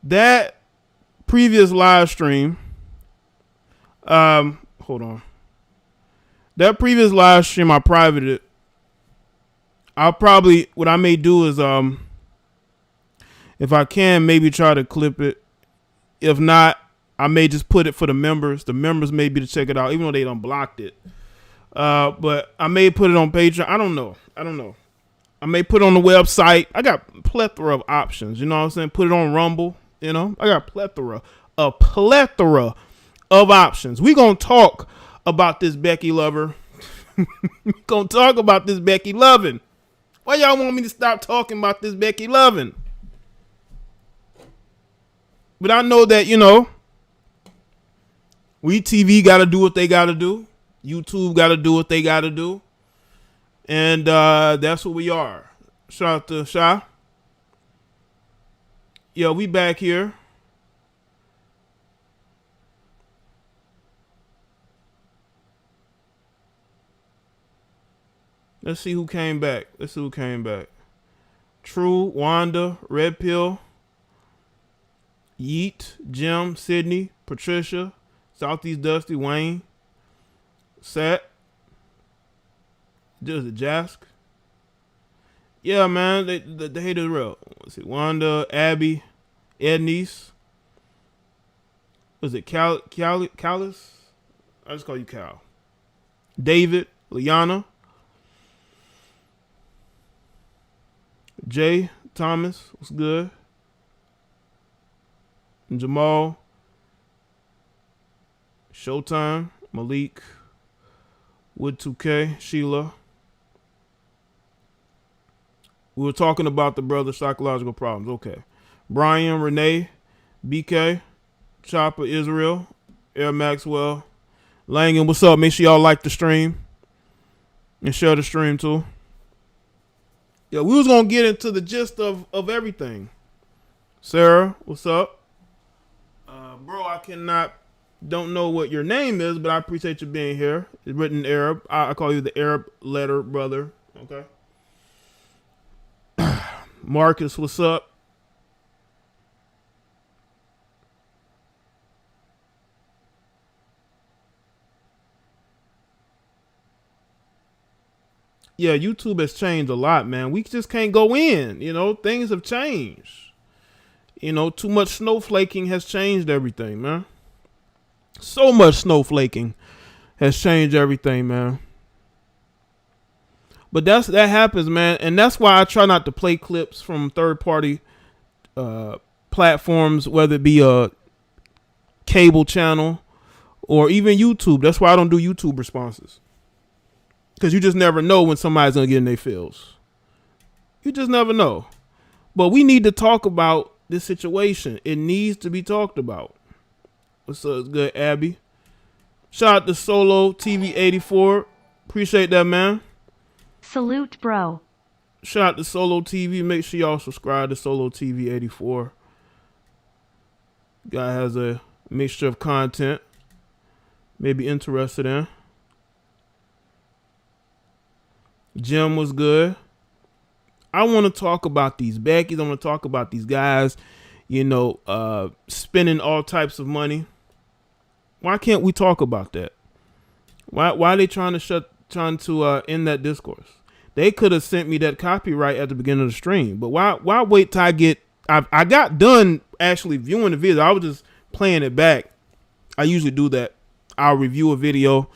That previous live stream, hold on. That previous live stream, I privated it. What I may do is, if I can, maybe try to clip it. If not, I may just put it for the members. The members may be to check it out, even though they done blocked it. But I may put it on Patreon. I don't know. I may put it on the website. I got a plethora of options. You know what I'm saying? Put it on Rumble. You know, I got a plethora of options. We gonna talk about this Becky lover. We gonna talk about this Becky loving. Why y'all want me to stop talking about this Becky loving? But I know that, you know, we TV got to do what they got to do. YouTube got to do what they got to do. And that's what we are. Shout out to Sha. Yo, we back here. Let's see who came back. True, Wanda, Red Pill, Yeet, Jim, Sydney, Patricia, Southeast Dusty, Wayne, Sat. Is it Jask? Yeah, man, they hate it real. Let's see, Wanda, Abby, Ednice. Was it Callis? I just call you Cal. David, Liana, Jay, Thomas, what's good? And Jamal, Showtime, Malik, Wood 2K, Sheila. We were talking about the brother's psychological problems. Okay. Brian, Renee, BK, Chopper, Israel, Air Maxwell, Langan, what's up? Make sure y'all like the stream and share the stream too. Yeah, we was gonna get into the gist of everything. Sarah, what's up? Bro, don't know what your name is, but I appreciate you being here. It's written in Arab. I call you the Arab letter brother. Okay. Marcus, what's up? Yeah, YouTube has changed a lot, man. We just can't go in. You know, things have changed. You know, too much snowflaking has changed everything, man. So much snowflaking has changed everything, man. But that happens, man, and that's why I try not to play clips from third-party platforms, whether it be a cable channel or even YouTube. That's why I don't do YouTube responses, because you just never know when somebody's gonna get in their feels. You just never know. But we need to talk about this situation. It needs to be talked about. What's up? It's good, Abby. Shout out to Solo TV 84. Appreciate that, man. Salute, bro. Shout out to Solo TV. Make sure y'all subscribe to Solo TV 84. Guy has a mixture of content. Maybe interested in. Jim was good. I want to talk about these Beckys. I want to talk about these guys, you know, spending all types of money. Why can't we talk about that? Why are they trying to end that discourse? They could have sent me that copyright at the beginning of the stream, but why wait till I got done actually viewing the video. I was just playing it back. I usually do that. I'll review a video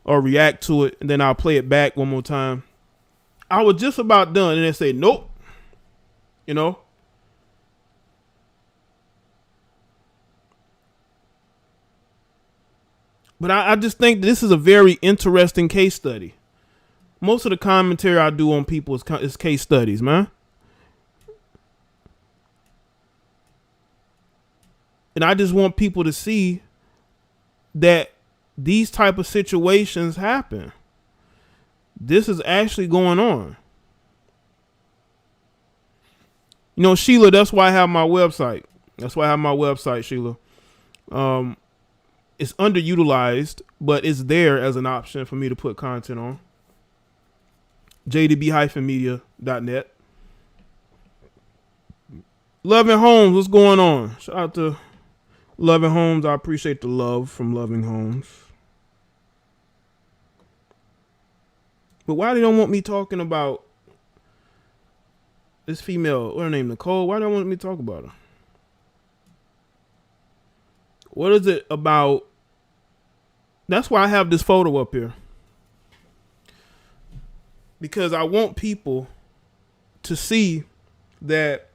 or react to it, and then I'll play it back one more time. I was just about done, and they say, nope. You know? But I just think this is a very interesting case study. Most of the commentary I do on people is case studies, man. And I just want people to see that these type of situations happen. This is actually going on. You know, Sheila, that's why I have my website. Sheila. It's underutilized, but it's there as an option for me to put content on. jdb-media.net. Loving Homes, what's going on? Shout out to Loving Homes. I appreciate the love from Loving Homes. But why they don't want me talking about this female? What her name, Nicole? Why don't want me to talk about her? What is it about? That's why I have this photo up here. Because I want people to see that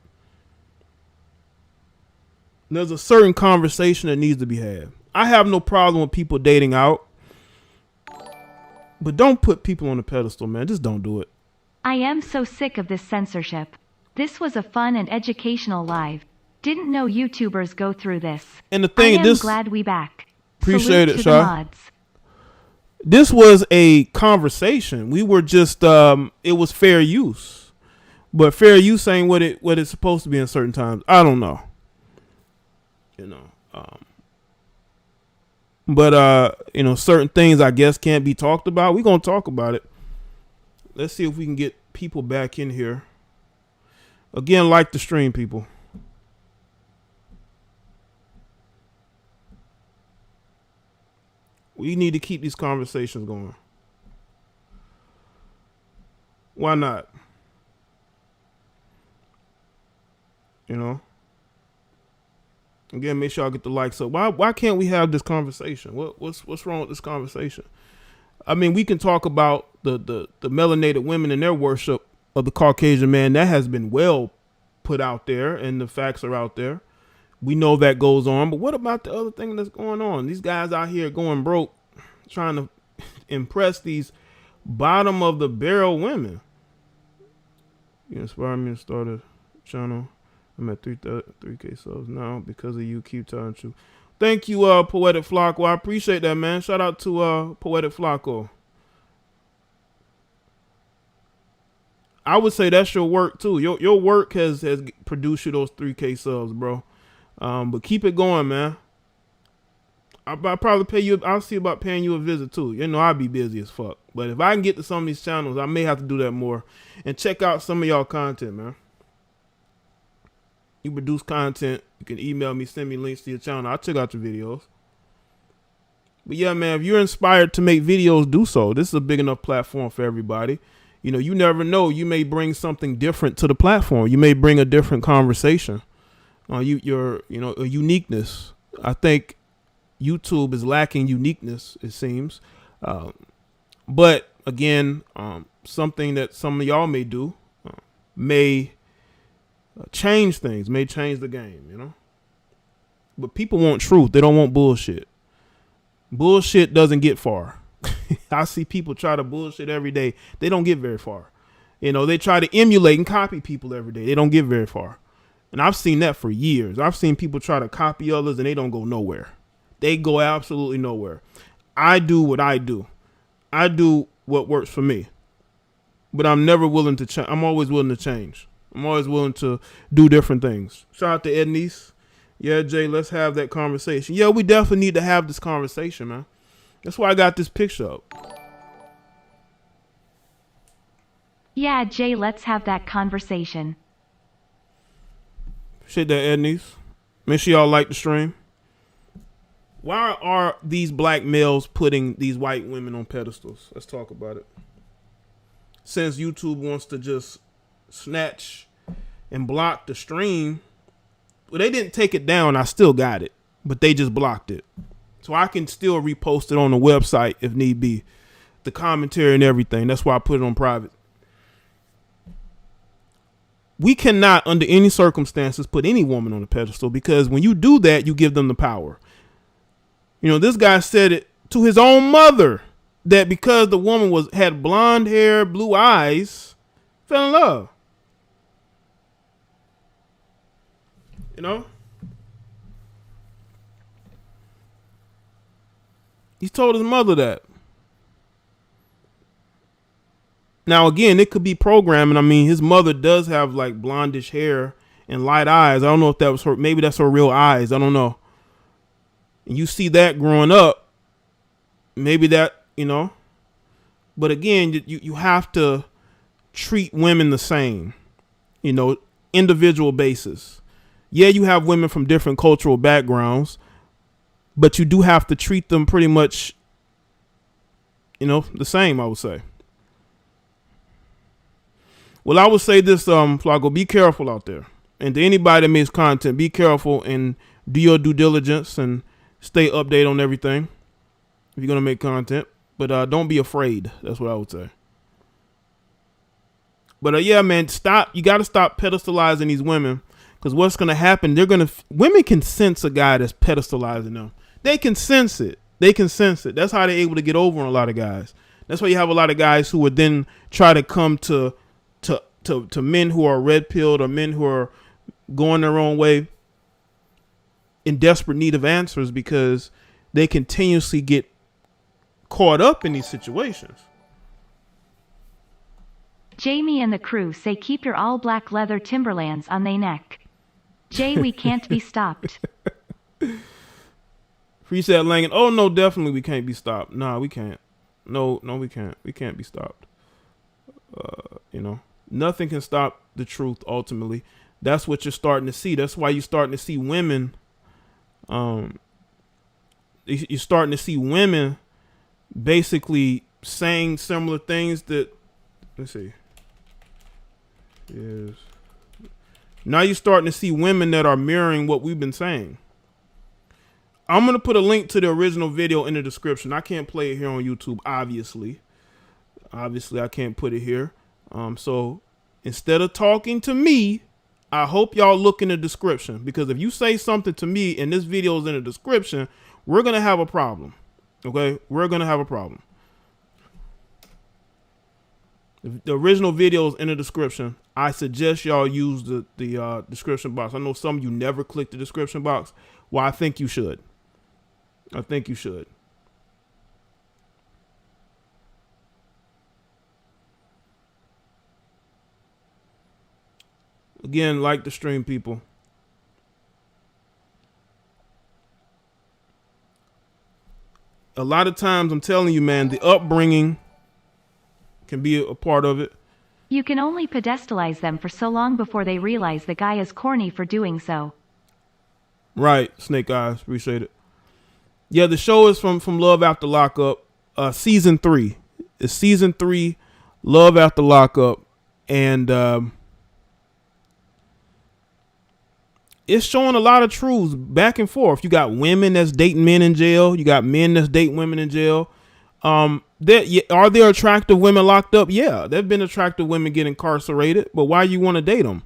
there's a certain conversation that needs to be had. I have no problem with people dating out. But don't put people on a pedestal, man. Just don't do it. I am so sick of this censorship. This was a fun and educational live. Didn't know YouTubers go through this. And the thing, I am glad we back. Appreciate Salute it, to the Shy. mods. This was a conversation. We were just it was fair use. But fair use ain't what it's supposed to be in certain times. I don't know. You know. But you know, certain things I guess can't be talked about. We're gonna talk about it. Let's see if we can get people back in here. Again, like the stream, people. We need to keep these conversations going. Why not? You know? Again, make sure I get the likes up. Why can't we have this conversation? What's wrong with this conversation? I mean, we can talk about the melanated women and their worship of the Caucasian man. That has been well put out there, and the facts are out there. We know that goes on, but what about the other thing that's going on? These guys out here going broke, trying to impress these bottom of the barrel women. You inspire me to start a channel. I'm at 3K subs now because of you. Keep telling the truth. Thank you, Poetic Flacco. I appreciate that, man. Shout out to Poetic Flacco. I would say that's your work too. Your work has produced you those 3K subs, bro. But keep it going, man. I'll probably pay you. I'll see about paying you a visit too. You know, I'll be busy as fuck. But if I can get to some of these channels, I may have to do that more. And check out some of y'all content, man. You produce content, you can email me, send me links to your channel. I'll check out your videos. But yeah, man, if you're inspired to make videos, do so. This is a big enough platform for everybody. You know, you never know. You may bring something different to the platform. You may bring a different conversation. A uniqueness. I think YouTube is lacking uniqueness, it seems. But again, something that some of y'all may do may change things, may change the game, you know. But people want truth. They don't want bullshit. Bullshit doesn't get far. I see people try to bullshit every day. They don't get very far. You know, they try to emulate and copy people every day. They don't get very far. And I've seen that for years. I've seen people try to copy others and they don't go nowhere. They go absolutely nowhere. I do what I do. I do what works for me. But I'm never willing to change. I'm always willing to change. I'm always willing to do different things. Shout out to Ednice. Yeah, Jay, let's have that conversation. Yeah, we definitely need to have this conversation, man. That's why I got this picture up. Yeah, Jay, let's have that conversation. Shit that, Ednice. Make sure y'all like the stream. Why are these black males putting these white women on pedestals? Let's talk about it. Since YouTube wants to just snatch and block the stream, well, they didn't take it down. I still got it, but they just blocked it. So I can still repost it on the website if need be. The commentary and everything. That's why I put it on private. We cannot, under any circumstances, put any woman on a pedestal, because when you do that, you give them the power. You know, this guy said it to his own mother, that because the woman had blonde hair, blue eyes, fell in love. You know? He told his mother that. Now, again, it could be programming. I mean, his mother does have like blondish hair and light eyes. I don't know if that was her. Maybe that's her real eyes. I don't know. And you see that growing up. Maybe that, you know. But again, you have to treat women the same. You know, individual basis. Yeah, you have women from different cultural backgrounds, but you do have to treat them pretty much, the same, I would say. Well, I would say this, Flaco, be careful out there. And to anybody that makes content, be careful and do your due diligence and stay updated on everything if you're going to make content. But don't be afraid. That's what I would say. But yeah, man, stop. You got to stop pedestalizing these women, because what's going to happen, women can sense a guy that's pedestalizing them. They can sense it. That's how they're able to get over on a lot of guys. That's why you have a lot of guys who would then try to come to men who are red pilled, or men who are going their own way in desperate need of answers, because they continuously get caught up in these situations. Jamie and the crew say keep your all black leather Timberlands on they neck. Jay, we can't be stopped. Freestyle Langan. Oh no, definitely we can't be stopped. Nah, we can't. No, we can't. We can't be stopped. Nothing can stop the truth ultimately. That's what you're starting to see. That's why you're starting to see women. You're starting to see women basically saying similar things that. Let's see. Yes. Now you're starting to see women that are mirroring what we've been saying. I'm going to put a link to the original video in the description. I can't play it here on YouTube, obviously. Obviously, I can't put it here. So instead of talking to me, I hope y'all look in the description, because if you say something to me and this video is in the description, we're going to have a problem. Okay? We're going to have a problem. The original video is in the description. I suggest y'all use the description box. I know some of you never click the description box. Well, I think you should. Again, like the stream, people. A lot of times, I'm telling you, man, the upbringing can be a part of it. You can only pedestalize them for so long before they realize the guy is corny for doing so. Right, Snake Eyes, appreciate it. Yeah, the show is from Love After Lockup, season 3. It's season 3, Love After Lockup, and it's showing a lot of truths back and forth. You got women that's dating men in jail. You got men that's dating women in jail. Are there attractive women locked up? Yeah, there've been attractive women get incarcerated, but why you want to date them?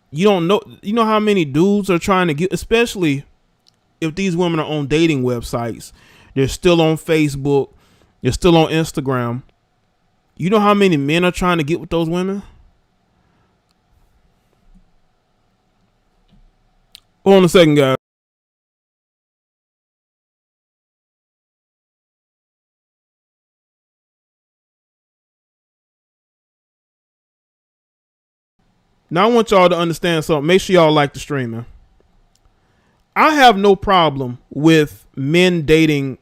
You don't know. You know how many dudes are trying to get, especially if these women are on dating websites. They're still on Facebook. They're still on Instagram. You know how many men are trying to get with those women? Hold on a second, guys. Now I want y'all to understand something. Make sure y'all like the stream, man. I have no problem with men dating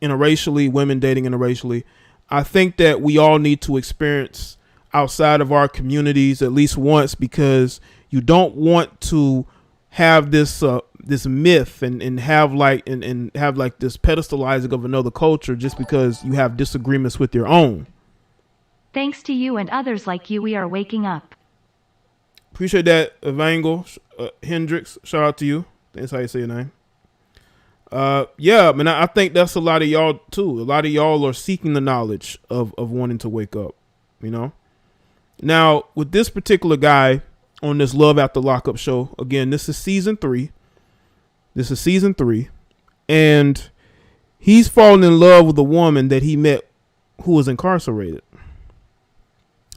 interracially, women dating interracially. I think that we all need to experience outside of our communities at least once, because you don't want to have this this myth and have like this pedestalizing of another culture just because you have disagreements with your own. Thanks to you and others like you, we are waking up. Appreciate that, Evangel Hendricks. Shout out to you. That's how you say your name. Yeah, man, I think that's a lot of y'all too. A lot of y'all are seeking the knowledge of wanting to wake up, you know? Now, with this particular guy on this Love After Lockup show, again, this is season 3. And he's fallen in love with a woman that he met who was incarcerated.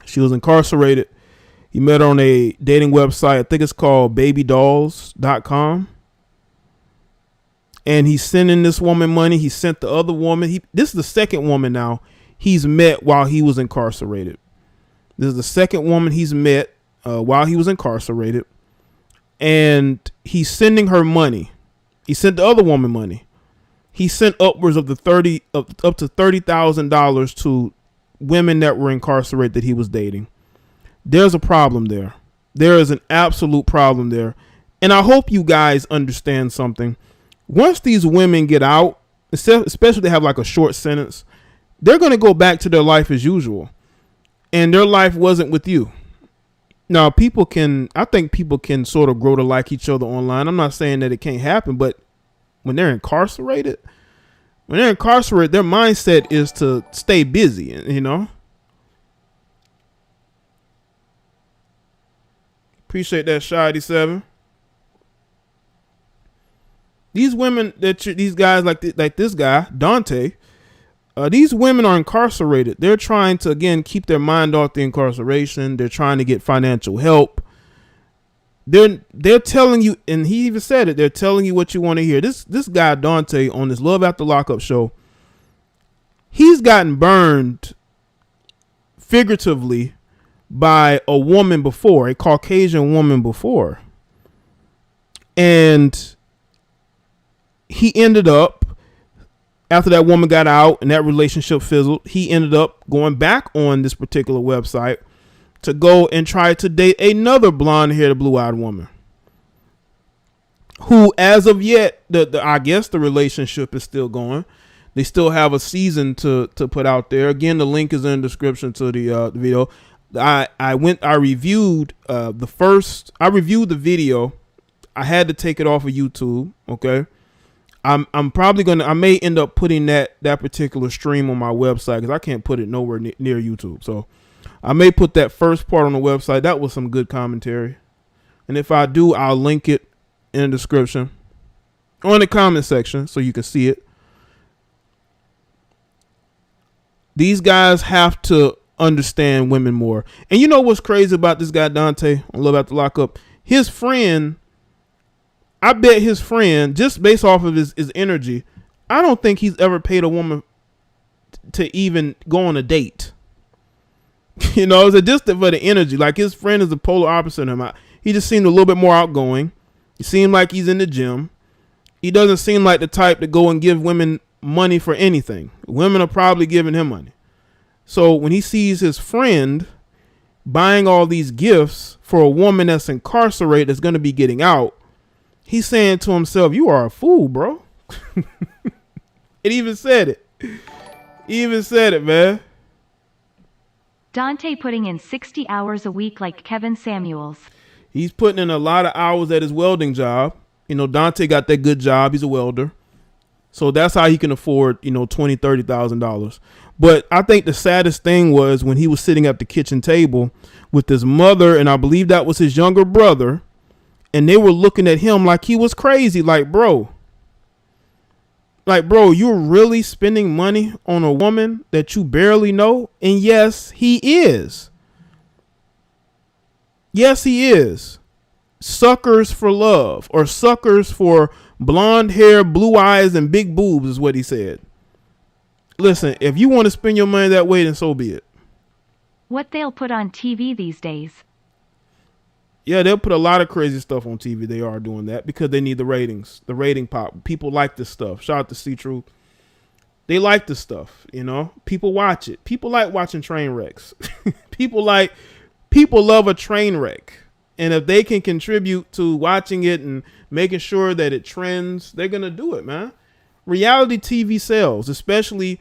She was incarcerated. He met her on a dating website. I think it's called babydolls.com. And he's sending this woman money. He sent the other woman. This is the second woman now he's met while he was incarcerated. This is the second woman he's met while he was incarcerated. And he's sending her money. He sent the other woman money. He sent upwards of up to $30,000 to women that were incarcerated that he was dating. There's a problem there. There is an absolute problem there. And I hope you guys understand something. Once these women get out, especially they have like a short sentence, they're going to go back to their life as usual. And their life wasn't with you. Now, I think people can sort of grow to like each other online. I'm not saying that it can't happen, but when they're incarcerated, their mindset is to stay busy, you know? Appreciate that, Shy87. These women these guys like this guy, Dante, these women are incarcerated. They're trying to, again, keep their mind off the incarceration. They're trying to get financial help. They're telling you, and he even said it, they're telling you what you want to hear. This guy, Dante, on this Love After Lockup show, he's gotten burned figuratively by a woman before, a Caucasian woman before. And he ended up, after that woman got out and that relationship fizzled, he ended up going back on this particular website to go and try to date another blonde-haired, blue-eyed woman who, as of yet, I guess the relationship is still going. They still have a season to put out there. Again, the link is in the description to the video. I reviewed the video. I had to take it off of YouTube. Okay. I'm probably I may end up putting that particular stream on my website because I can't put it nowhere near YouTube. So I may put that first part on the website. That was some good commentary. And if I do, I'll link it in the description or in the comment section so you can see it. These guys have to understand women more. And you know what's crazy about this guy, Dante, on Love After Lockup? His friend, I bet his friend, just based off of his energy, I don't think he's ever paid a woman to even go on a date. You know, it's just for the energy. Like, his friend is the polar opposite of him. He just seemed a little bit more outgoing. He seemed like he's in the gym. He doesn't seem like the type to go and give women money for anything. Women are probably giving him money. So when he sees his friend buying all these gifts for a woman that's incarcerated, that's going to be getting out, he's saying to himself, you are a fool, bro. It even said it. He even said it, man. Dante putting in 60 hours a week like Kevin Samuels. He's putting in a lot of hours at his welding job. You know, Dante got that good job. He's a welder. So that's how he can afford, $20,000, $30,000. But I think the saddest thing was when he was sitting at the kitchen table with his mother, and I believe that was his younger brother, and they were looking at him like he was crazy. Like, bro, you're really spending money on a woman that you barely know? And yes, he is. Yes, he is. Suckers for love, or suckers for blonde hair, blue eyes, and big boobs is what he said. Listen, if you want to spend your money that way, then so be it. What they'll put on TV these days. Yeah, they'll put a lot of crazy stuff on TV. They are doing that because they need the ratings, the rating pop. People like this stuff. Shout out to C-Truth. They like this stuff, People watch it. People like watching train wrecks. People love a train wreck. And if they can contribute to watching it and making sure that it trends, they're going to do it, man. Reality TV sells, especially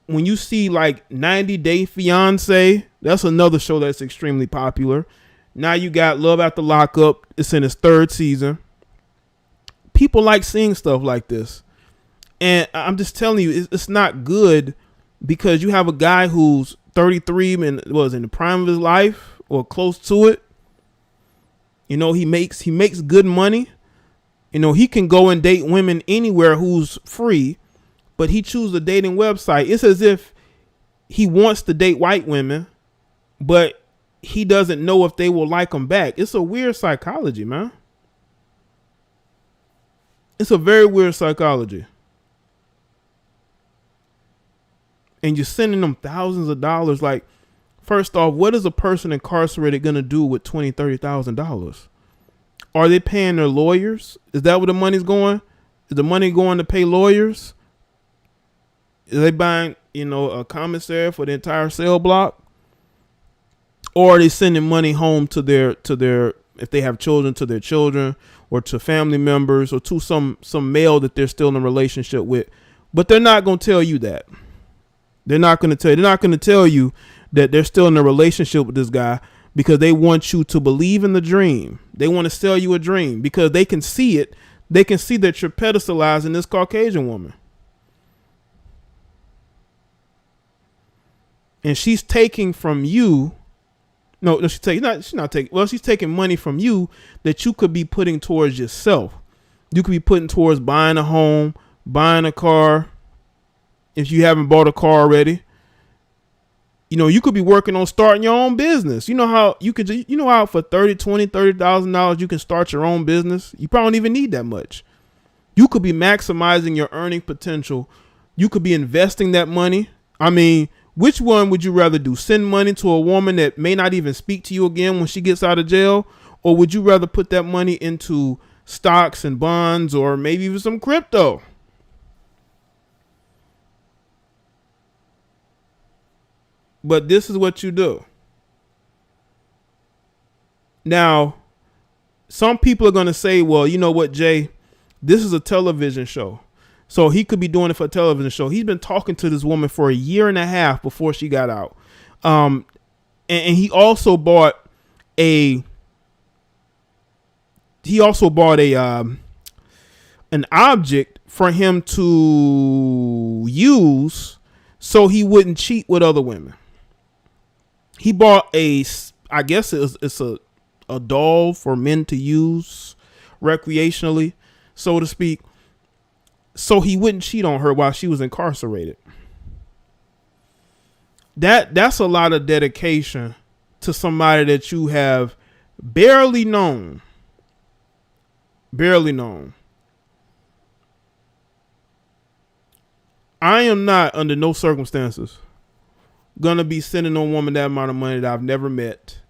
when you see like 90 Day Fiance. That's another show that's extremely popular. Now you got Love After Lockup. It's in its 3rd season. People like seeing stuff like this. And I'm just telling you, it's not good because you have a guy who's 33 and was in the prime of his life or close to it. He makes good money. He can go and date women anywhere who's free, but he chooses a dating website. It's as if he wants to date white women, but he doesn't know if they will like him back. It's a weird psychology, man. It's a very weird psychology. And you're sending them thousands of dollars. Like, first off, what is a person incarcerated going to do with $20,000, $30,000? Are they paying their lawyers? Is that where the money's going? Is the money going to pay lawyers? Is they buying, a commissary for the entire cell block? or are they sending money home to their if they have children, to their children, or to family members, or to some male that they're still in a relationship with. But they're not going to tell you that. They're not going to tell you that they're still in a relationship with this guy, because they want you to believe in the dream. They want to sell you a dream because they can see it. They can see that you're pedestalizing this Caucasian woman. And she's taking from you. No, she's not taking. Well, she's taking money from you that you could be putting towards yourself. You could be putting towards buying a home, buying a car. If you haven't bought a car already, you could be working on starting your own business. You know how for $30,000 you can start your own business. You probably don't even need that much. You could be maximizing your earning potential. You could be investing that money. I mean, which one would you rather do? Send money to a woman that may not even speak to you again when she gets out of jail? Or would you rather put that money into stocks and bonds, or maybe even some crypto? But this is what you do. Now, some people are going to say, well, you know what, Jay, this is a television show. So he could be doing it for a television show. He's been talking to this woman for a year and a half before she got out. And he also bought an object for him to use so he wouldn't cheat with other women. He bought I guess it's a doll for men to use recreationally, so to speak, so he wouldn't cheat on her while she was incarcerated. That's a lot of dedication to somebody that you have barely known. Barely known. I am not, under no circumstances, gonna be sending a woman that amount of money that I've never met,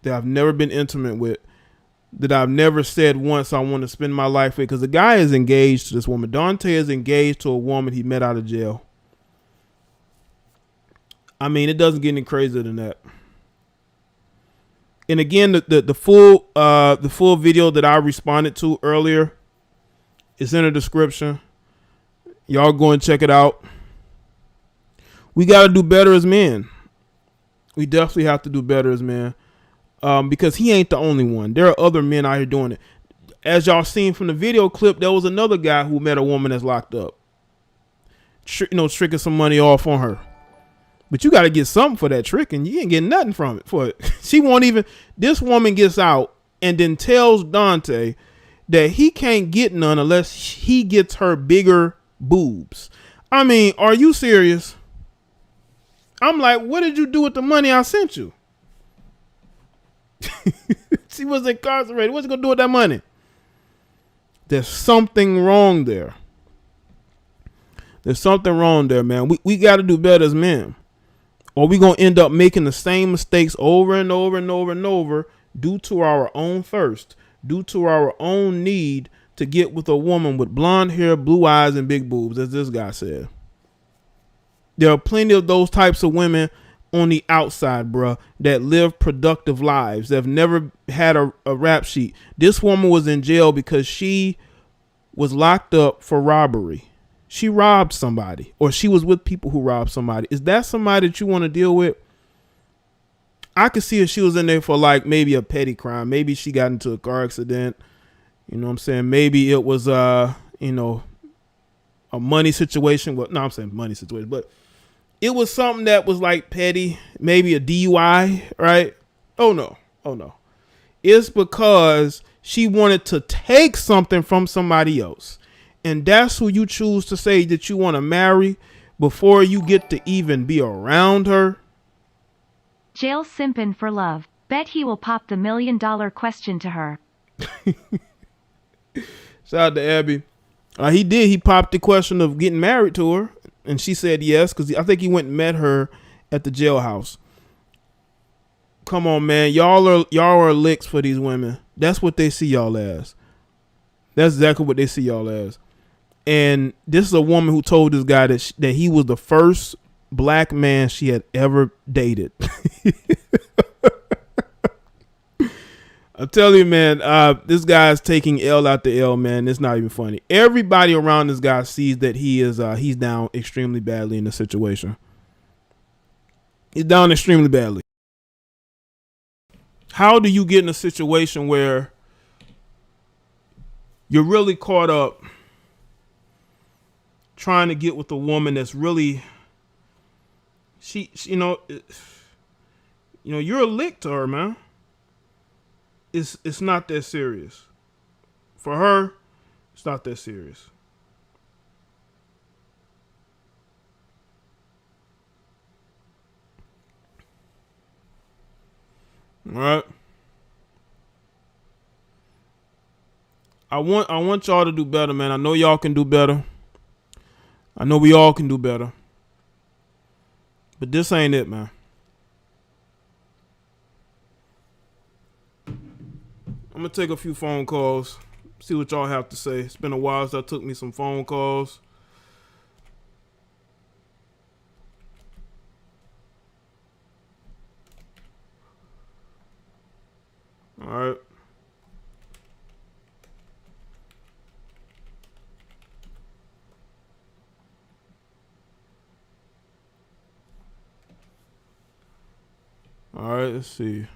that I've never been intimate with, that I've never said once I want to spend my life with. Because the guy is engaged to this woman. Dante is engaged to a woman he met out of jail. I mean, it doesn't get any crazier than that. And again, the full video that I responded to earlier is in the description. Y'all go and check it out. We got to do better as men. We definitely have to do better as men. Because he ain't the only one. There are other men out here doing it. As y'all seen from the video clip, there was another guy who met a woman that's locked up. Tricking some money off on her. But you got to get something for that trick, and you ain't getting nothing from it for it. She won't even. This woman gets out and then tells Dante that he can't get none unless he gets her bigger boobs. I mean, are you serious? I'm like, what did you do with the money I sent you? She was incarcerated. What's he gonna do with that money? There's something wrong there. There's something wrong there, man. We got to do better as men, or we gonna end up making the same mistakes over and over and over and over, due to our own thirst, due to our own need to get with a woman with blonde hair, blue eyes, and big boobs, as this guy said. There are plenty of those types of women on the outside, bruh, that live productive lives, that have never had a rap sheet. This woman was in jail because she was locked up for robbery. She robbed somebody, or she was with people who robbed somebody. Is that somebody that you want to deal with? I could see if she was in there for like maybe a petty crime. Maybe she got into a car accident. You know what I'm saying? Maybe it was a money situation. Well, no, I'm saying money situation, but it was something that was like petty, maybe a DUI, right? Oh no. It's because she wanted to take something from somebody else. And that's who you choose to say that you want to marry before you get to even be around her. Jail simpin' for love. Bet he will pop the $1 million question to her. Shout out to Abby. He did. He popped the question of getting married to her. And she said yes, because I think he went and met her at the jailhouse. Come on, man. Y'all are licks for these women. That's what they see y'all as. That's exactly what they see y'all as. And this is a woman who told this guy that he was the first black man she had ever dated. I tell you, man, this guy's taking L out the L, man. It's not even funny. Everybody around this guy sees that he's down extremely badly in the situation. He's down extremely badly. How do you get in a situation where you're really caught up trying to get with a woman that's really she you're a lick to her, man. It's not that serious. For her, it's not that serious. All right. I want y'all to do better, man. I know y'all can do better. I know we all can do better. But this ain't it, man. I'm gonna take a few phone calls, see what y'all have to say. It's been a while since I took me some phone calls. All right. All right, let's see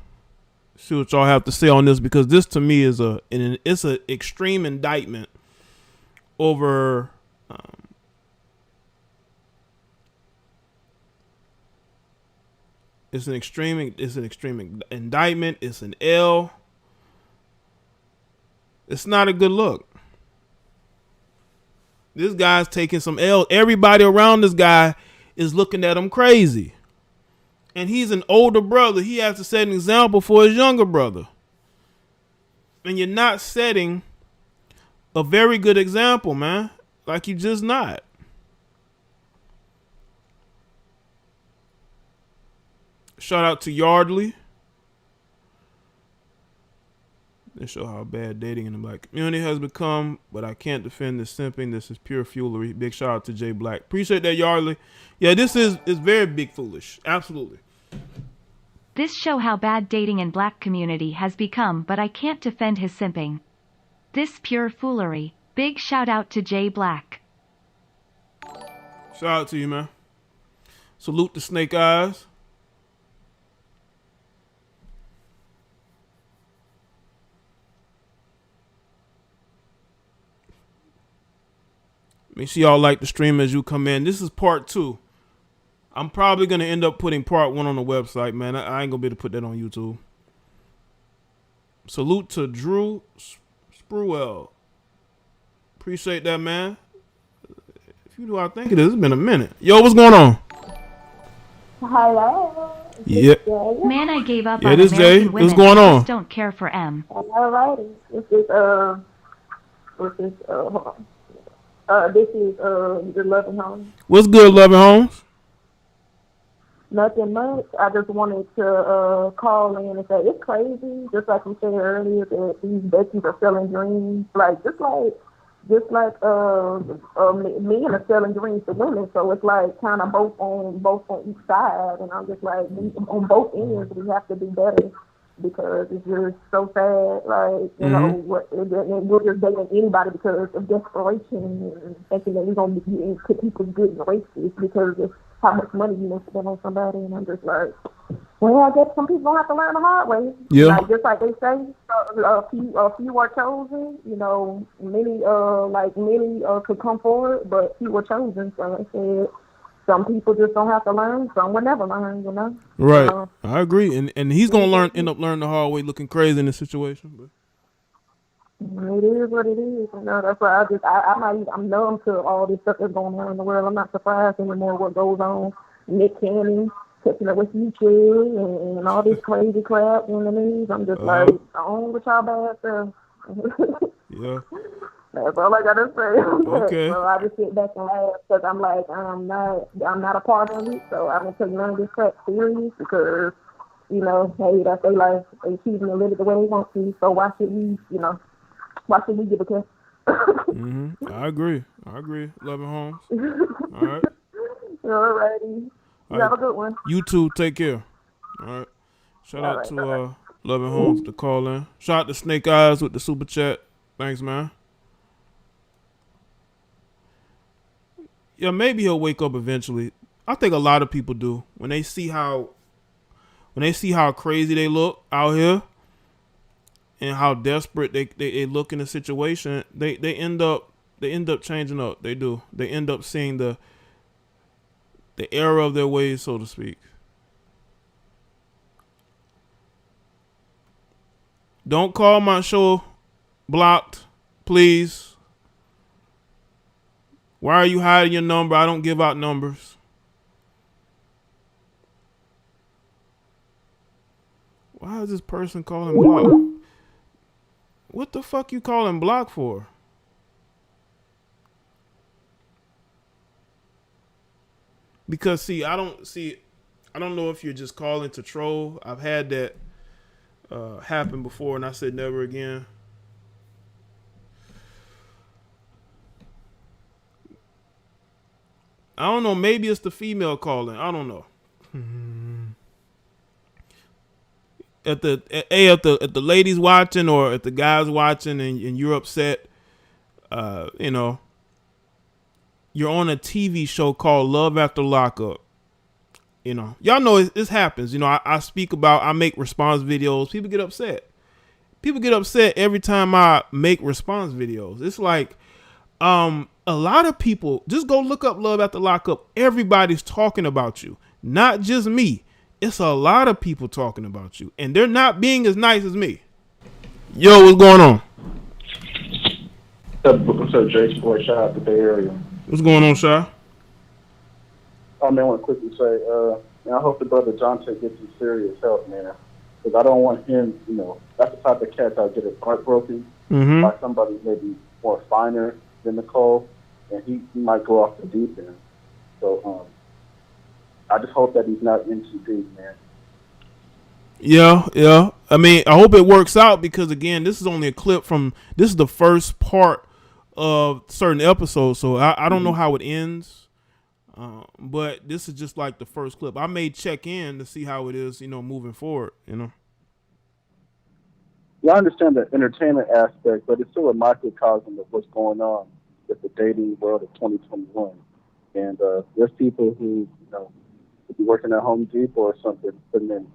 what y'all have to say on this, because this to me is it's an extreme indictment over it's an extreme indictment. It's an L. It's not a good look. This guy's taking some L. Everybody around this guy is looking at him crazy. And he's an older brother. He has to set an example for his younger brother. And you're not setting a very good example, man. Like, you're just not. Shout out to Yardley. They show how bad dating in the black community has become, but I can't defend this simping. This is pure foolery. Big shout out to Jaye Black. Appreciate that, Yardley. Yeah, this is very big foolish. Absolutely. This show how bad dating in black community has become, but I can't defend his simping. This pure foolery. Big shout out to Jaye Black. Shout out to you, man. Salute the Snake Eyes. Make sure y'all like the stream as you come in. This is part 2. I'm probably going to end up putting part 1 on the website, man. I ain't going to be able to put that on YouTube. Salute to Drew Spruell. Appreciate that, man. If you do what I think it is, it's been a minute. Yo, what's going on? Hello. Yeah. Man, I gave up Yeah, on this American Jaye. women. What's going I on? just don't care for M. Alrighty. This is the Loving Home. What's good, Loving Homes? Nothing much. I just wanted to call in and say it's crazy, just like you said earlier, that these Becky's are selling dreams. Just like men are selling dreams to women. So it's like kind of both on each side, and I'm just like, on both ends we have to do better, because it's just so sad. Like, you know, we're just dating anybody because of desperation and thinking that we're going to be into people's good graces because of how much money you want to spend on somebody. And I'm just like, well, I guess some people have to learn the hard way. Yeah. Like, just like they say, a few are chosen. You know, many could come forward, but few were chosen. So I said, some people just don't have to learn. Some will never learn, you know? Right. I agree. And he's going to end up learning the hard way, looking crazy in this situation. But it is what it is. You know, that's why I'm numb to all this stuff that's going on in the world. I'm not surprised anymore what goes on. Nick Cannon catching up with YouTube and all this crazy crap in the news. I'm just like, on with y'all bad stuff. Yeah. That's all I gotta say. Okay. So I just sit back and laugh because I'm like, I'm not a part of it. So I don't take none of this crap serious because, you know, hey, that's their life. They choosing to live it the way they want to. So why should we give a care? I agree. Loving Homes. All right. Alrighty. You have a good one. You too. Take care. All right. Shout out to Loving Homes with the call in. Shout out to Snake Eyes with the super chat. Thanks, man. Yeah, maybe he'll wake up eventually. I think a lot of people do when they see how crazy they look out here and how desperate they look in the situation. They end up changing up. They do. They end up seeing the error of their ways, so to speak. Don't call my show blocked, please. Why are you hiding your number? I don't give out numbers. Why is this person calling block? What the fuck you calling block for? Because I don't know if you're just calling to troll. I've had that happen before, and I said never again. I don't know. Maybe it's the female calling. I don't know. If the ladies watching or if the guys watching and you're upset, you're on a TV show called Love After Lockup. Y'all know this happens. I make response videos. People get upset. People get upset every time I make response videos. It's like, a lot of people, just go look up Love After Lockup. Everybody's talking about you, not just me. It's a lot of people talking about you, and they're not being as nice as me. Yo, what's going on? What's up, Jace? Boy, shout out to the Bay Area. What's going on, Shy? Oh, man, I want to quickly say, man, I hope the brother Dante gets some serious help, man. Because I don't want him, that's the type of cat that'll get his heart broken by somebody maybe more finer than Nicole, and he might go off the deep end. So, I just hope that he's not in too deep, man. Yeah. I mean, I hope it works out because, again, this is only a clip this is the first part of certain episodes, so I don't know how it ends, but this is just like the first clip. I may check in to see how it is, moving forward, Yeah, I understand the entertainment aspect, but it's still a microcosm of what's going on with the dating world of 2021. And there's people who, could be working at Home Depot or something, putting in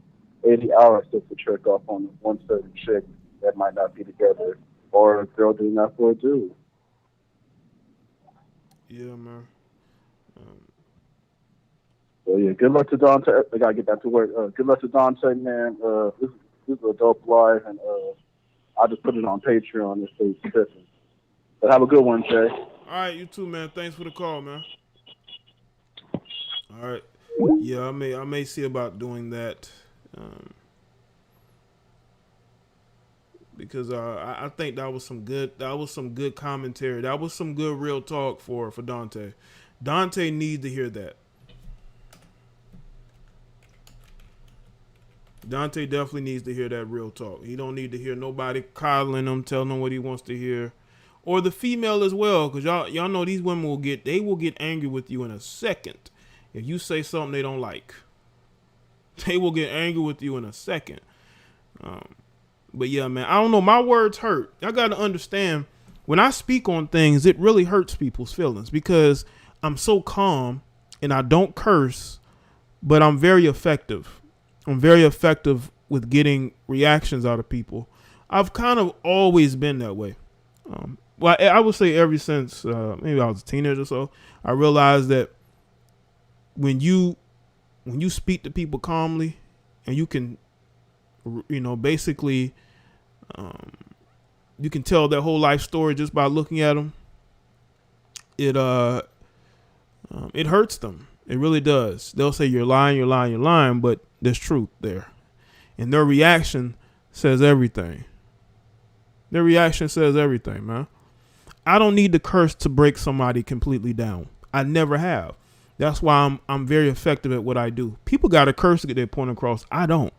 80 hours just to trick off on one certain chick that might not be together, or a girl doing that for a dude. Yeah, man. So yeah, good luck to Dante. I gotta get back to work. Good luck to Dante, man. This is a dope live, and I'll just put it on Patreon if they listen. But have a good one, Jay. All right, you too, man. Thanks for the call, man. All right. Yeah, I may see about doing that, because I think that was some good commentary. That was some good real talk for Dante. Dante needs to hear that. Dante definitely needs to hear that real talk. He don't need to hear nobody coddling him, telling him what he wants to hear, or the female as well, because y'all know these women will get angry with you in a second if you say something they don't like. They will get angry with you in a second. But yeah, man, I don't know. My words hurt. I got to understand, when I speak on things, it really hurts people's feelings because I'm so calm and I don't curse, but I'm very effective. I'm very effective with getting reactions out of people. I've kind of always been that way. Well, I would say ever since maybe I was a teenager or so, I realized that when you speak to people calmly and you can, basically, you can tell their whole life story just by looking at them. It hurts them. It really does. They'll say you're lying, but there's truth there. And their reaction says everything. Their reaction says everything, man. I don't need to curse to break somebody completely down. I never have. That's why I'm very effective at what I do. People got to curse to get their point across. I don't.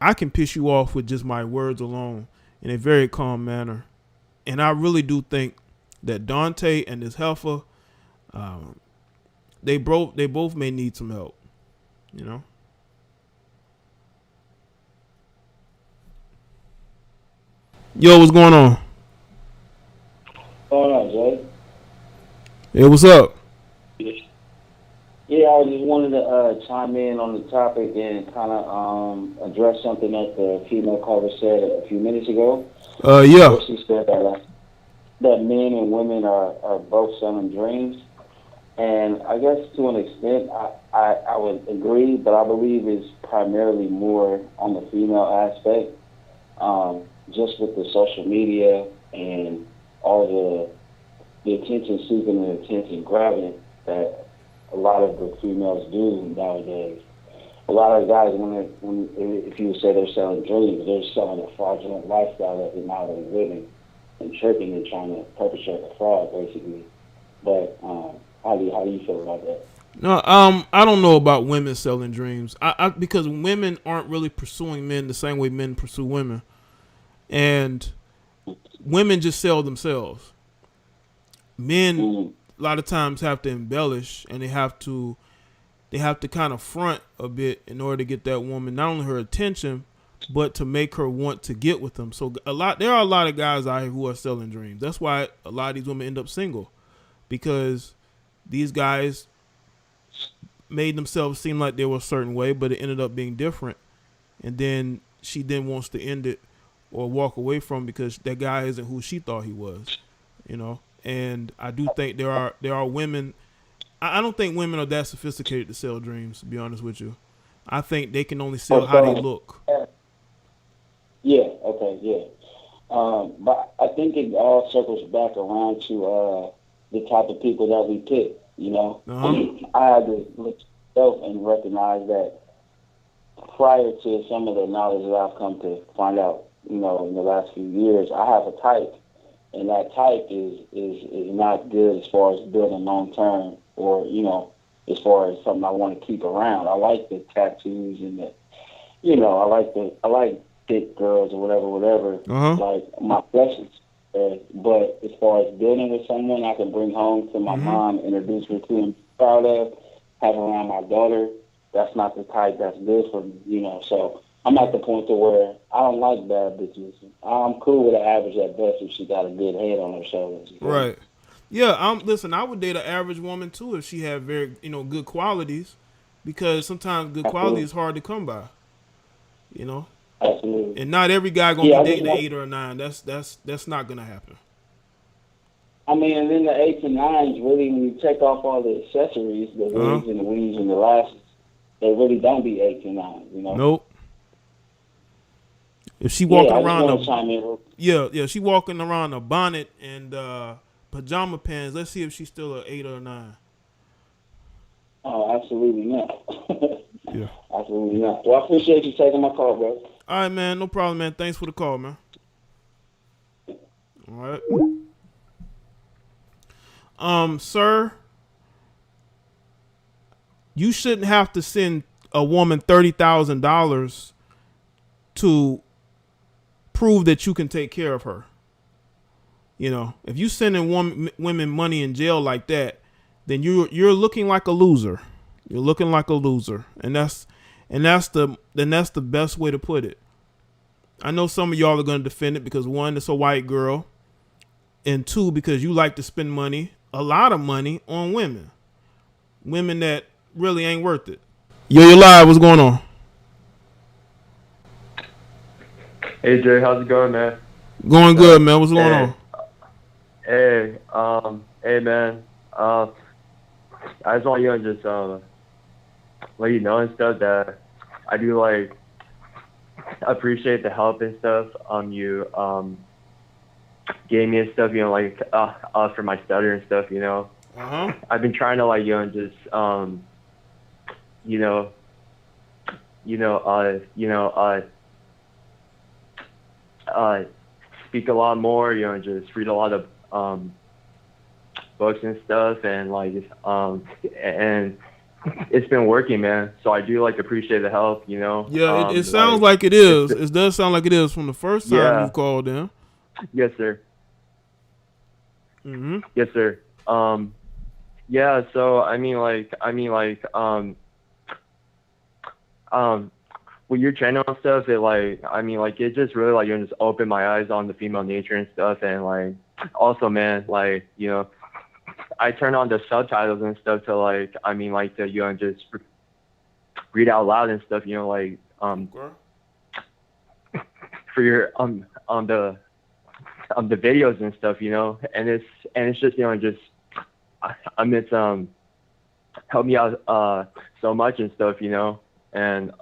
I can piss you off with just my words alone in a very calm manner. And I really do think that Dante and this heifer, they both may need some help, Yo, what's going on? What's going on, Jay? Hey, what's up? Yeah, I just wanted to chime in on the topic and kind of address something that the female caller said a few minutes ago. Yeah. Where she said that men and women are both selling dreams. And I guess to an extent, I would agree, but I believe it's primarily more on the female aspect. Just with the social media and all the attention seeking and attention grabbing that a lot of the females do nowadays. A lot of guys, if you say they're selling dreams, they're selling a fraudulent lifestyle that they're now living and tricking and trying to perpetrate a fraud, basically. But how do you feel about that? No, I don't know about women selling dreams. Because women aren't really pursuing men the same way men pursue women, and women just sell themselves. Men a lot of times have to embellish, and they have to kind of front a bit in order to get that woman not only her attention, but to make her want to get with them. So there are a lot of guys out here who are selling dreams. That's why a lot of these women end up single, because these guys made themselves seem like they were a certain way, but it ended up being different. And then she then wants to end it or walk away from because that guy isn't who she thought he was, you know. And I do think there are women. I don't think women are that sophisticated to sell dreams, to be honest with you. I think they can only sell how they look. Yeah, okay, yeah. But I think it all circles back around to the type of people that we pick, you know. I had to look myself and recognize that prior to some of the knowledge that I've come to find out, you know, in the last few years, I have a type. And that type is not good as far as building long term or, you know, as far as something I want to keep around. I like the tattoos and the, you know, I like thick girls or whatever, like my flesh is. But as far as building with someone I can bring home to my mom, introduce her to and be proud of, have around my daughter, that's not the type that's good for me, you know. So I'm at the point to where I don't like bad bitches. I'm cool with an average at best if she got a good head on her shoulders. Right. Yeah. Listen, I would date an average woman too if she had very, good qualities, because sometimes good quality is hard to come by. You know. Absolutely. And not every guy gonna be dating an 8 or a 9. That's not gonna happen. I mean, and then the 8s and 9s really, when you take off all the accessories, the wigs and the weaves and the lashes, they really don't be 8s and 9s. You know. Nope. If she walking around she walking around a bonnet and pajama pants, let's see if she's still an 8 or a 9. Oh, absolutely not. Yeah. Absolutely not. Well, I appreciate you taking my call, bro. All right, man. No problem, man. Thanks for the call, man. All right. Sir, you shouldn't have to send a woman $30,000 to prove that you can take care of her. You know, if you sending women money in jail like that, then you're looking like a loser. You're looking like a loser, and that's the best way to put it. I know some of y'all are going to defend it because, one, it's a white girl, and two, because you like to spend money, a lot of money, on women that really ain't worth it. Yo, you're live. What's going on? Hey Jay, how's it going, man? Going good, man. What's going on? Hey, man. I just want you to just let you know and stuff that I do appreciate the help and stuff you gave me and stuff, you know, like for my stutter and stuff, you know. I've been trying to just speak a lot more, you know, just read a lot of books and stuff, and and it's been working, man. So I do appreciate the help, you know. Yeah, it sounds like it is. It does sound like it is from the first time you've called in. Yes, sir. Yes, sir. Yeah. So I mean, with your channel and stuff, it like, I mean, like, it just really like, you know, just opened my eyes on the female nature and stuff. And like, also, man, like, you know, I turn on the subtitles and stuff to like, I mean, like, to, you know, just read out loud and stuff, you know, like, for your, the videos and stuff, you know, and it's just, you know, just, it's, helped me out, so much and stuff, you know, and,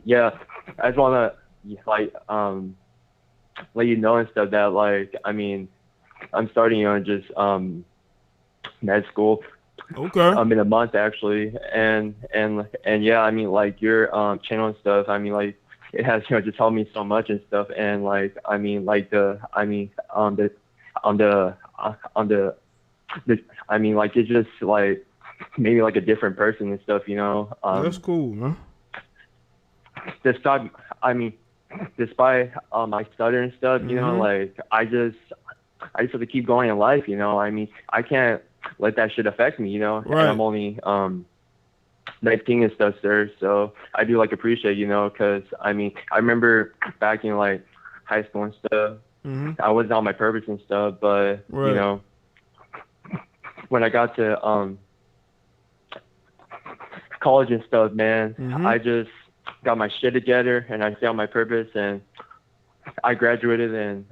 yeah, I just want to, like, let you know and stuff that, like, I mean, I'm starting, you know, just, med school. Okay. In a month actually, and yeah, I mean, like, your channel and stuff, I mean, like, it has, you know, just helped me so much and stuff, and like, I mean, like, I mean, I mean, like, it's just like maybe like a different person and stuff, you know. That's cool, man. Despite my stutter and stuff, you know, like, I just have to keep going in life, you know. I mean, I can't let that shit affect me, you know. Right. And I'm only 19 and stuff, sir. So I do like appreciate, you know, because I mean, I remember back in like high school and stuff, I was on my purpose and stuff, but you know, when I got to college and stuff, man, I just got my shit together and I stayed on my purpose, and I graduated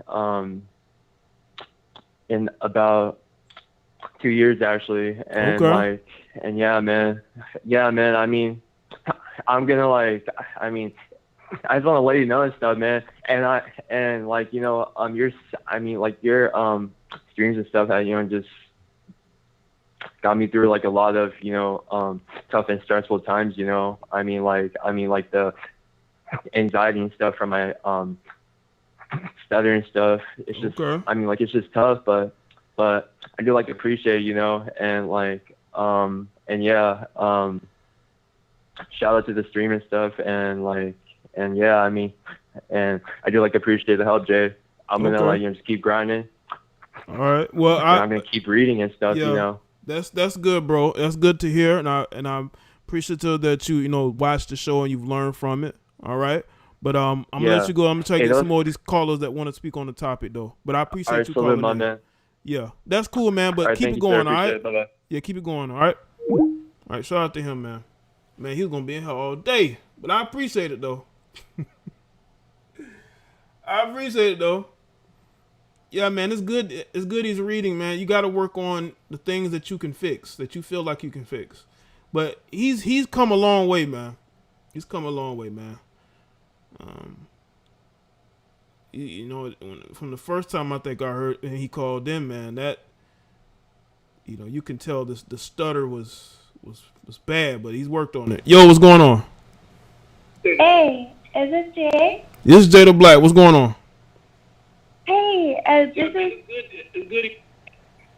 in about 2 years actually, and like, and yeah, man, I mean, I'm gonna like, I mean, I just want to let you know and stuff, man, and like, you know, your streams and stuff, you know, just got me through like a lot of, you know, tough and stressful times, you know. I mean like the anxiety and stuff from my stutter and stuff. It's just, I mean, like, it's just tough, but I do like appreciate, you know, and like, and yeah, shout out to the stream and stuff, and like, and yeah, I mean, and I do like appreciate the help, Jay. I'm gonna like, you know, just keep grinding. All right. Well, I'm gonna keep reading and stuff, yeah, you know. That's good, bro. That's good to hear, and I'm appreciative that you know watched the show and you've learned from it. All right. But I'm gonna let you go. I'm gonna try to get some more of these callers that want to speak on the topic though. But I appreciate you calling in. Man. Yeah, that's cool, man. But keep it going, all right? Yeah, keep it going, all right? All right, shout out to him, man. Man, he was gonna be in here all day. But I appreciate it though. I appreciate it though. Yeah, man, it's good. It's good he's reading, man. You got to work on the things that you can fix, that you feel like you can fix. But he's come a long way, man. He's come a long way, man. You know, from the first time I think I heard and he called in, man, that, you know, you can tell the stutter was bad, but he's worked on it. Yo, what's going on? Hey, is this Jaye? This is Jay the Black. What's going on? Hey,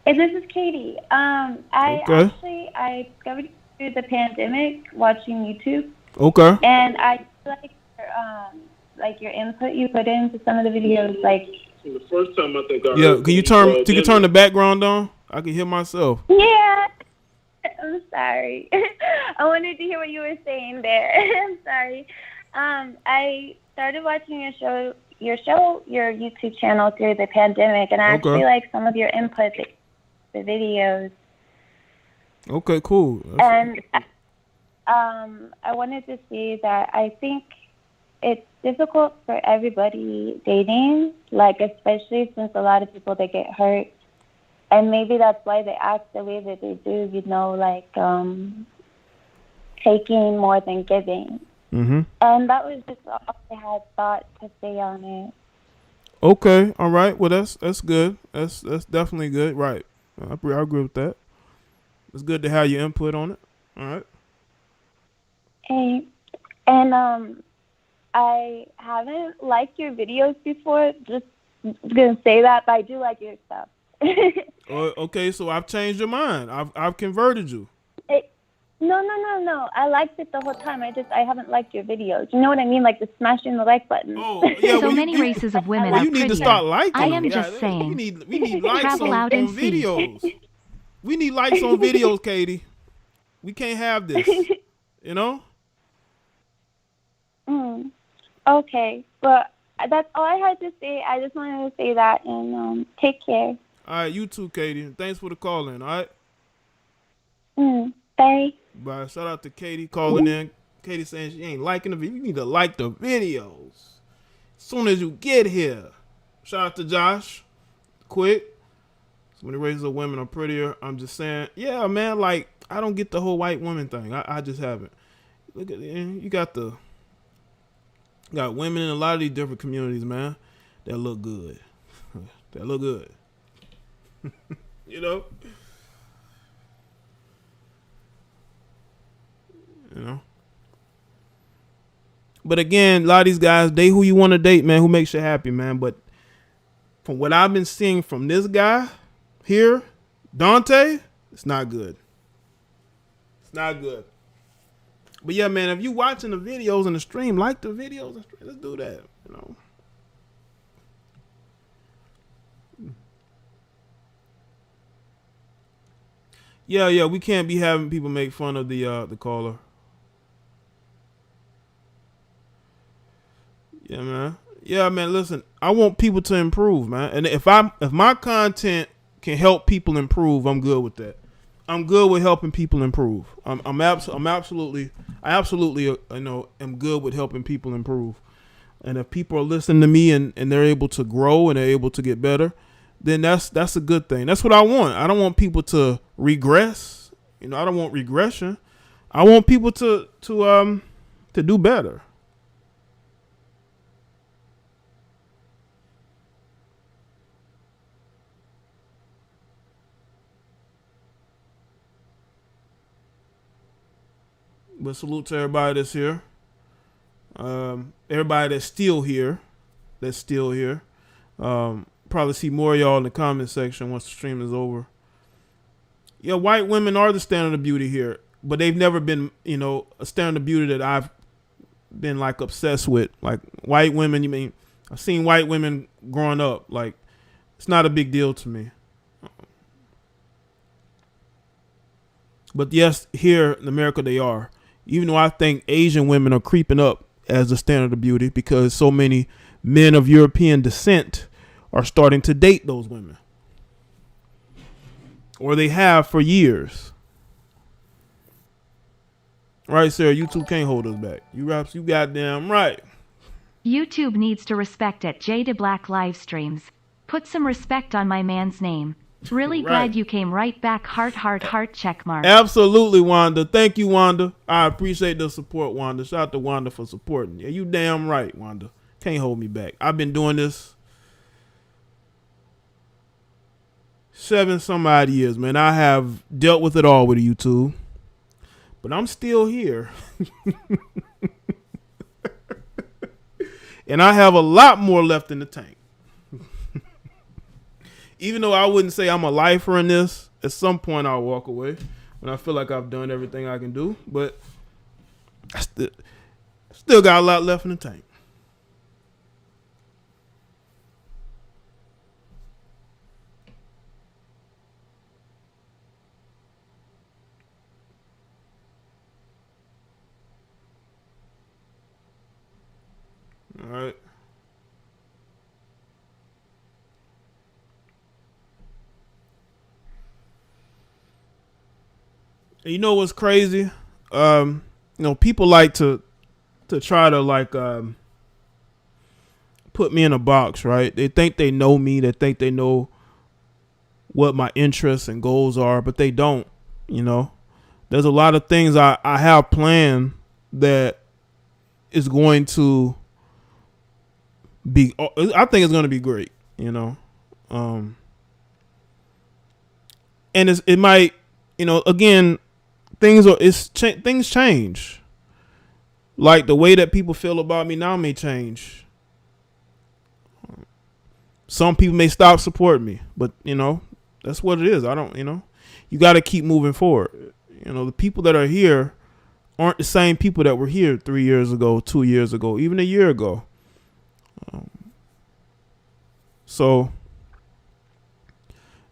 this is Katie. I discovered you through the pandemic watching YouTube. Okay. And I like your input you put into some of the videos, like. The first time I think I heard. Can you turn the background on? I can hear myself. Yeah. I'm sorry. I wanted to hear what you were saying there. I'm sorry. I started watching your YouTube channel through the pandemic, and I actually like some of your input, the videos. Okay, cool. And I wanted to say that I think it's difficult for everybody dating, like, especially since a lot of people, they get hurt, and maybe that's why they act the way that they do, you know, like taking more than giving. And that was just all I had thought to say on it. Okay, all right. Well, that's good. That's definitely good. Right. I agree with that. It's good to have your input on it. All right. Hey, and I haven't liked your videos before. Just gonna say that, but I do like your stuff. Okay, so I've changed your mind. I've converted you. No. I liked it the whole time. I haven't liked your videos. You know what I mean? Like the smashing the like button. Oh, yeah. So many races of women are you need prettier. to start liking I am them. just saying. We need likes Travel on out and see. videos. We need likes on videos, Katie. We can't have this. You know? Okay. Well, that's all I had to say. I just wanted to say that, and take care. All right, you too, Katie. Thanks for the call in. All right. Bye. Bye. Shout out to Katie calling in. Katie saying she ain't liking the video. You need to like the videos as soon as you get here. Shout out to Josh. Quick. So when he raises up women are prettier, I'm just saying, yeah, man, like, I don't get the whole white woman thing. I just haven't. Look at you got women in a lot of these different communities, man, that look good. That look good. You know? You know? But again, a lot of these guys, date who you want to date, man, who makes you happy, man. But from what I've been seeing from this guy here, Dante, it's not good. It's not good. But yeah, man, if you watching the videos and the stream, like the videos, let's do that, you know. Yeah, we can't be having people make fun of the caller. Yeah, man. Listen, I want people to improve, man. And if my content can help people improve, I'm good with that. I'm good with helping people improve. I absolutely, am good with helping people improve. And if people are listening to me and they're able to grow and they're able to get better, then that's a good thing. That's what I want. I don't want people to regress. I don't want regression. I want people to do better. But salute to everybody that's here. Everybody that's still here. Probably see more of y'all in the comment section once the stream is over. Yeah, white women are the standard of beauty here, but they've never been, a standard of beauty that I've been like obsessed with. Like white women, I've seen white women growing up. Like it's not a big deal to me. But yes, here in America they are. Even though I think Asian women are creeping up as the standard of beauty because so many men of European descent are starting to date those women. Or they have for years. Right, Sarah, YouTube can't hold us back. You goddamn right. YouTube needs to respect at Jaye de Black Livestreams. Put some respect on my man's name. Really glad you came right back. Heart check mark. Absolutely, Wanda. Thank you, Wanda. I appreciate the support, Wanda. Shout out to Wanda for supporting. Yeah, you damn right, Wanda. Can't hold me back. I've been doing this 7 some odd years, man. I have dealt with it all with YouTube. But I'm still here. And I have a lot more left in the tank. Even though I wouldn't say I'm a lifer in this, at some point I'll walk away when I feel like I've done everything I can do. But I still got a lot left in the tank. All right. And you know what's crazy? People like to try to put me in a box, right? They think they know me. They think they know what my interests and goals are, but they don't. There's a lot of things I have planned that is going to be. I think it's going to be great. And it might. Again. Things change. Like the way that people feel about me now may change. Some people may stop supporting me, but that's what it is. I don't, you got to keep moving forward. The people that are here aren't the same people that were here 3 years ago, 2 years ago, even a year ago. So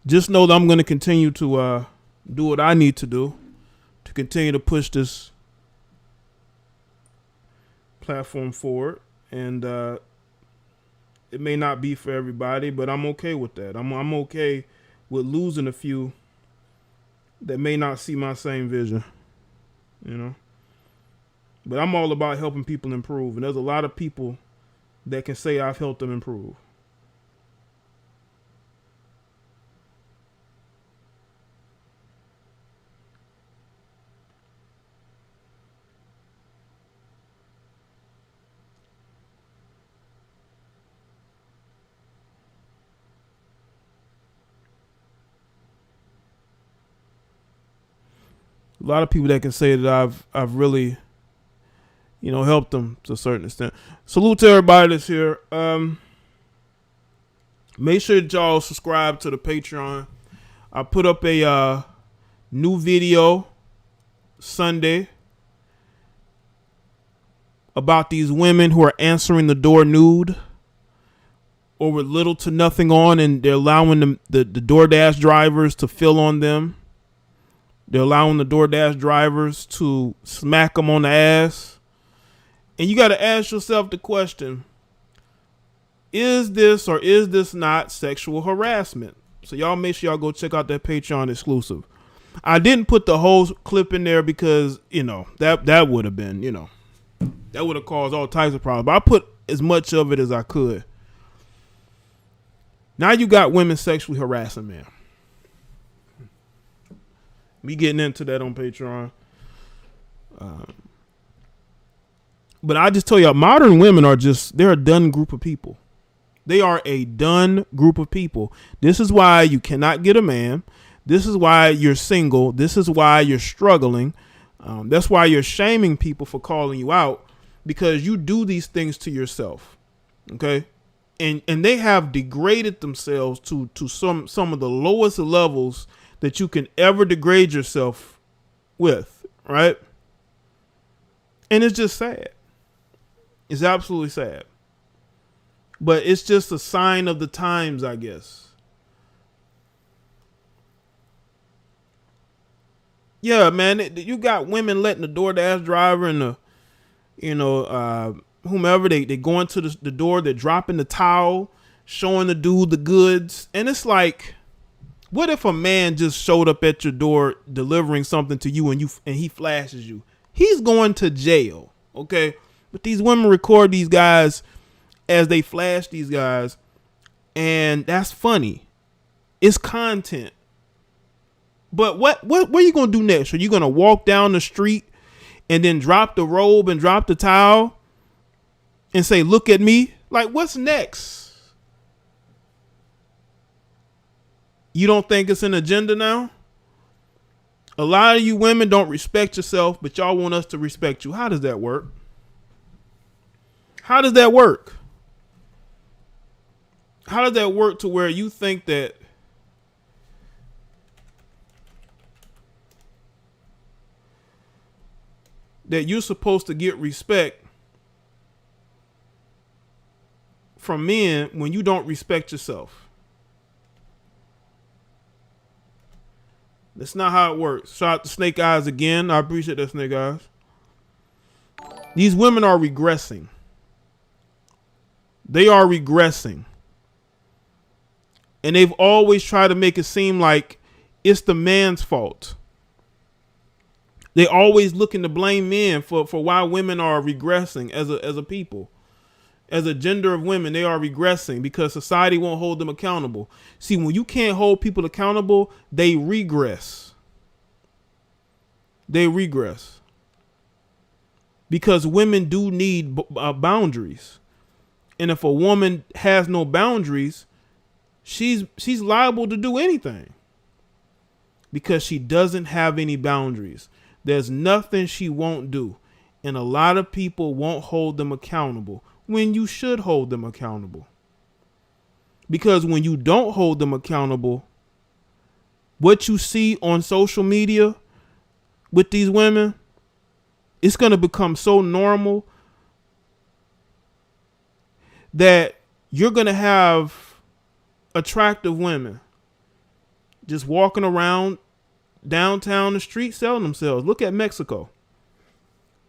just know that I'm going to continue to do what I need to do to continue to push this platform for it, and it may not be for everybody, but I'm okay with that. I'm okay with losing a few that may not see my same vision, you know. But I'm all about helping people improve, and there's a lot of people that can say I've helped them improve. A lot of people that can say that I've really, you know, helped them to a certain extent. Salute to everybody that's here. Make sure that y'all subscribe to the Patreon. I put up a new video Sunday about these women who are answering the door nude or with little to nothing on, and they're allowing the DoorDash drivers to fill on them. They're allowing the DoorDash drivers to smack them on the ass. And you got to ask yourself the question, is this or is this not sexual harassment? So y'all make sure y'all go check out that Patreon exclusive. I didn't put the whole clip in there because, you know, that would have been, you know, that would have caused all types of problems. But I put as much of it as I could. Now you got women sexually harassing men. We getting into that on Patreon. But I just tell you, modern women are they're a done group of people. They are a done group of people. This is why you cannot get a man. This is why you're single. This is why you're struggling. That's why you're shaming people for calling you out, because you do these things to yourself. Okay. And they have degraded themselves to some of the lowest levels that you can ever degrade yourself with, right? And it's just sad. It's absolutely sad. But it's just a sign of the times, I guess. Yeah, man, you got women letting the DoorDash driver and the, you know, whomever, they go into the door, they're dropping the towel, showing the dude the goods. And it's like, what if a man just showed up at your door delivering something to you and he flashes you? He's going to jail, okay? But these women record these guys as they flash these guys, and that's funny. It's content. But what are you going to do next? Are you going to walk down the street and then drop the robe and drop the towel and say, "Look at me"? Like, what's next? You don't think it's an agenda now? A lot of you women don't respect yourself, but y'all want us to respect you. How does that work? How does that work? How does that work to where you think that you're supposed to get respect from men when you don't respect yourself? That's not how it works. Shout out to Snake Eyes again. I appreciate that, Snake Eyes. These women are regressing. They are regressing. And they've always tried to make it seem like it's the man's fault. They always looking to blame men for why women are regressing as a people. As a gender of women, they are regressing because society won't hold them accountable. See, when you can't hold people accountable, they regress. They regress. Because women do need boundaries. And if a woman has no boundaries, she's liable to do anything. Because she doesn't have any boundaries. There's nothing she won't do. And a lot of people won't hold them accountable when you should hold them accountable. Because when you don't hold them accountable, what you see on social media with these women, it's going to become so normal that you're going to have attractive women just walking around downtown the street selling themselves. Look at Mexico.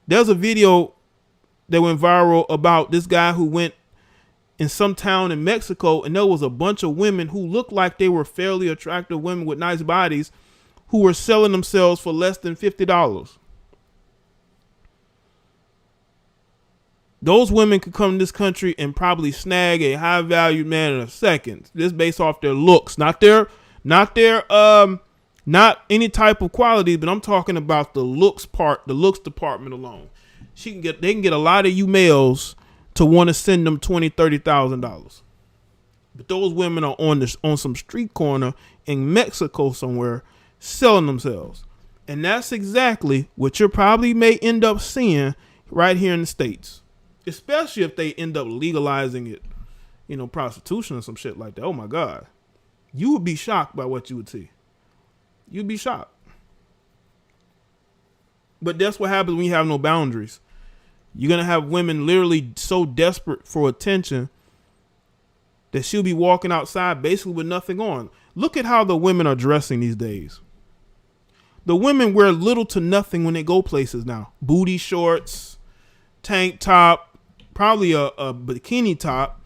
There's a video that went viral about this guy who went in some town in Mexico, and there was a bunch of women who looked like they were fairly attractive women with nice bodies who were selling themselves for less than $50. Those women could come to this country and probably snag a high valued man in a second. This based off their looks, not any type of quality, but I'm talking about the looks part, the looks department alone. They can get a lot of you males to want to send them $20,000-$30,000. But those women are on some street corner in Mexico somewhere selling themselves. And that's exactly what you probably may end up seeing right here in the States. Especially if they end up legalizing it, prostitution or some shit like that. Oh my God. You would be shocked by what you would see. You'd be shocked. But that's what happens when you have no boundaries. You're going to have women literally so desperate for attention that she'll be walking outside basically with nothing on. Look at how the women are dressing these days. The women wear little to nothing when they go places now. Booty shorts, tank top, probably a bikini top.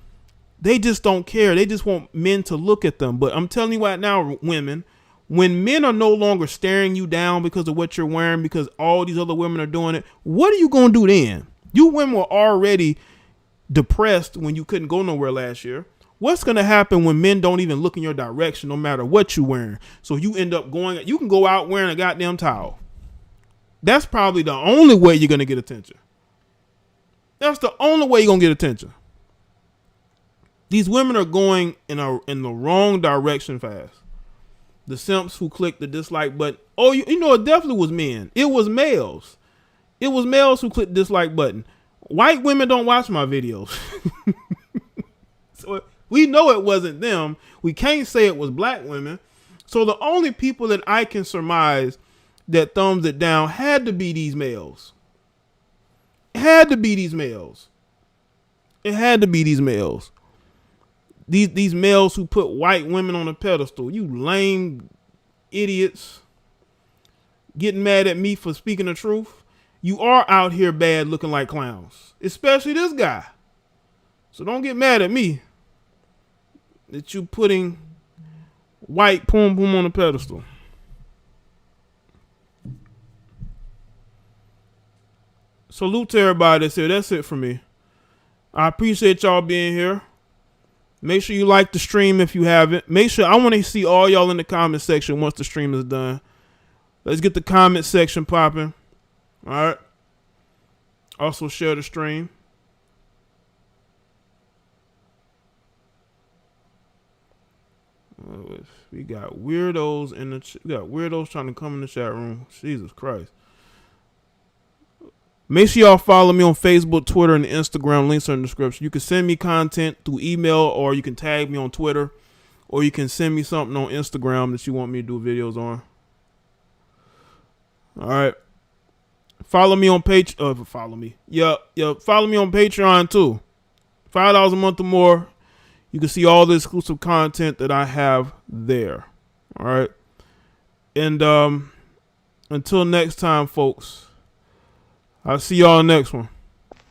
They just don't care. They just want men to look at them. But I'm telling you right now, women, when men are no longer staring you down because of what you're wearing, because all these other women are doing it, what are you going to do then? You women were already depressed when you couldn't go nowhere last year. What's going to happen when men don't even look in your direction no matter what you're wearing? So you end up you can go out wearing a goddamn towel. That's probably the only way you're going to get attention. That's the only way you're going to get attention. These women are going in the wrong direction fast. The simps who click the dislike button. Oh, it definitely was men. It was males. It was males who clicked the dislike button. White women don't watch my videos. So we know it wasn't them. We can't say it was black women. So the only people that I can surmise that thumbs it down had to be these males. It had to be these males. These males who put white women on a pedestal. You lame idiots. Getting mad at me for speaking the truth. You are out here bad looking like clowns. Especially this guy. So don't get mad at me that you putting white pum pum on a pedestal. Salute to everybody that's here. That's it for me. I appreciate y'all being here. Make sure you like the stream if you haven't. I want to see all y'all in the comment section once the stream is done. Let's get the comment section popping. All right. Also share the stream. We got weirdos trying to come in the chat room. Jesus Christ. Make sure y'all follow me on Facebook, Twitter, and Instagram. Links are in the description. You can send me content through email, or you can tag me on Twitter, or you can send me something on Instagram that you want me to do videos on. All right. Follow me on Patreon. Follow me on Patreon too. $5 a month or more. You can see all the exclusive content that I have there. All right. And until next time, folks. I'll see y'all next one.